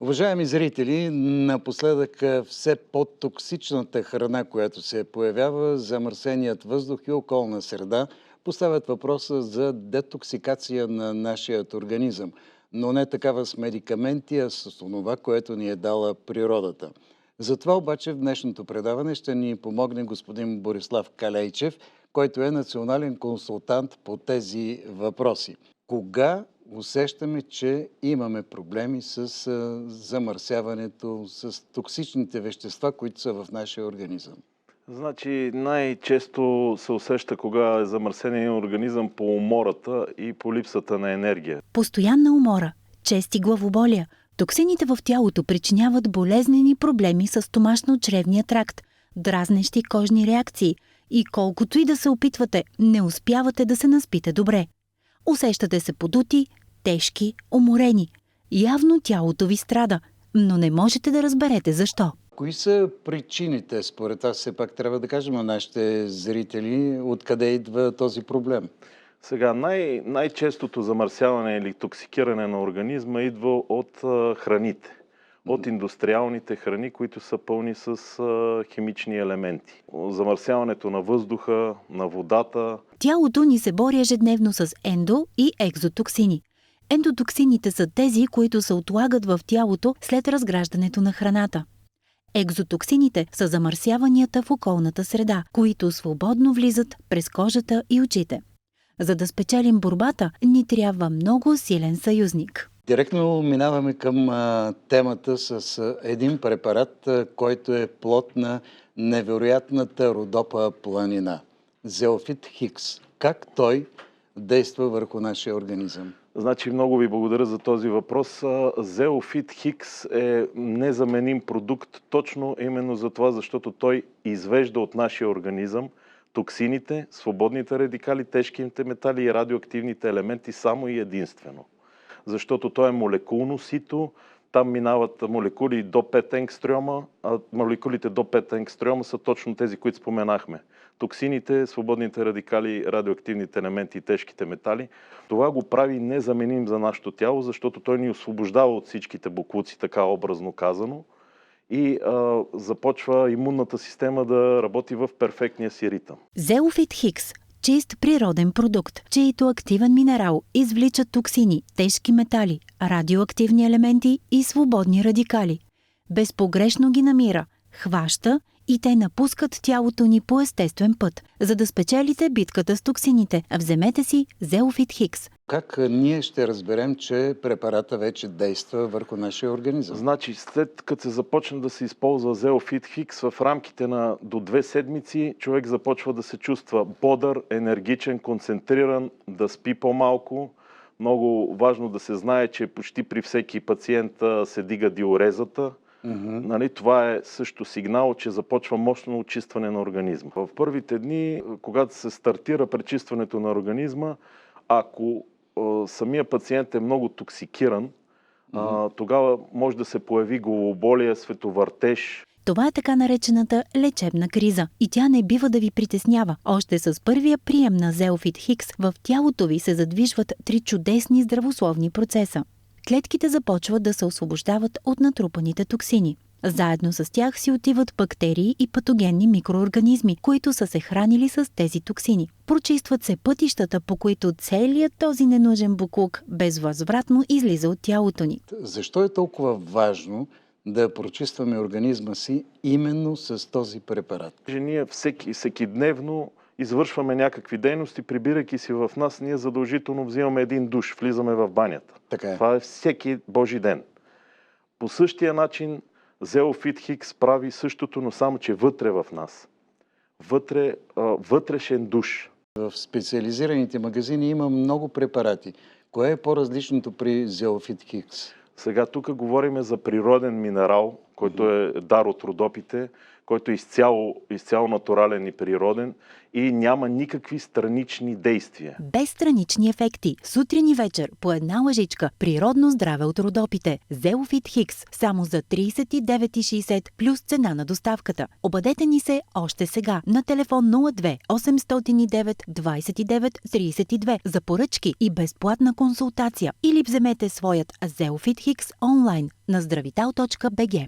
Уважаеми зрители, напоследък все по-токсичната храна, която се появява, замърсеният въздух и околна среда, поставят въпроса за детоксикация на нашия организъм. Но не такава с медикаменти, а с това, което ни е дала природата. Затова обаче в днешното предаване ще ни помогне господин Борислав Калейчев, който е национален консултант по тези въпроси. Кога усещаме, че имаме проблеми с замърсяването, с токсичните вещества, които са в нашия организъм? Значи най-често се усеща кога е замърсен един организъм по умората и по липсата на енергия. Постоянна умора, чести главоболия. Токсините в тялото причиняват болезнени проблеми с стомашно-чревния тракт, дразнещи кожни реакции и колкото и да се опитвате, не успявате да се наспите добре. Усещате се подути, тежки, уморени. Явно тялото ви страда, но не можете да разберете защо. Кои са причините, според вас, все пак трябва да кажем на нашите зрители, откъде идва този проблем? Сега най-честото замърсяване или токсикиране на организма идва от храните. От индустриалните храни, които са пълни с химични елементи. Замърсяването на въздуха, на водата. Тялото ни се бори ежедневно с ендо- и екзотоксини. Ендотоксините са тези, които се отлагат в тялото след разграждането на храната. Екзотоксините са замърсяванията в околната среда, които свободно влизат през кожата и очите. За да спечелим борбата, ни трябва много силен съюзник. Директно минаваме към темата с един препарат, който е плод на невероятната Родопа планина. Зеофит Хикс. Как той действа върху нашия организъм? Значи много ви благодаря за този въпрос. Зеофит Хикс е незаменим продукт точно именно за това, защото той извежда от нашия организъм токсините, свободните радикали, тежките метали и радиоактивните елементи само и единствено. Защото той е молекулно сито, там минават молекули до 5 енгстрема, а молекулите до 5 енгстрема са точно тези, които споменахме. Токсините, свободните радикали, радиоактивните елементи и тежките метали. Това го прави незаменим за нашето тяло, защото той ни освобождава от всичките боклуци, така образно казано, и започва имунната система да работи в перфектния си ритъм. Зеофит Хикс – чист природен продукт, чието активен минерал извлича токсини, тежки метали, радиоактивни елементи и свободни радикали. Безпогрешно ги намира, хваща и те напускат тялото ни по естествен път. За да спечелите битката с токсините, вземете си Зеофит Хикс. Как ние ще разберем, че препарата вече действа върху нашия организъм? Значи, след като се започне да се използва Зеофит Хикс, в рамките на до 2 седмици човек започва да се чувства бодър, енергичен, концентриран, да спи по-малко. Много важно да се знае, че почти при всеки пациент се дига диурезата. Нали, това е също сигнал, че започва мощно очистване на организма. В първите дни, когато се стартира пречистването на организма, ако самия пациент е много токсикиран, тогава може да се появи главоболие, световъртеж. Това е така наречената лечебна криза и тя не бива да ви притеснява. Още с първия прием на Зеофит Хикс в тялото ви се задвижват 3 чудесни здравословни процеса. Клетките започват да се освобождават от натрупаните токсини. Заедно с тях си отиват бактерии и патогенни микроорганизми, които са се хранили с тези токсини. Прочистват се пътищата, по които целият този ненужен боклук безвъзвратно излиза от тялото ни. Защо е толкова важно да прочистваме организма си именно с този препарат? Ние всекидневно извършваме някакви дейности, прибирайки си в нас, ние задължително взимаме един душ, влизаме в банята. Така е. Това е всеки Божи ден. По същия начин Зеофит Хикс прави същото, но само, че вътре в нас. Вътрешен душ. В специализираните магазини има много препарати. Кое е по-различното при Зеофит Хикс? Сега тук говорим за природен минерал, който е дар от Родопите, който е изцяло натурален и природен и няма никакви странични действия. Без странични ефекти. Сутрин и вечер по една лъжичка. Природно здраве от Родопите. Зеофит Хикс. Само за 39,60 плюс цена на доставката. Обадете ни се още сега на телефон 02 809 29 32 за поръчки и безплатна консултация или вземете своят Зеофит Хикс онлайн на zdravitал.bg.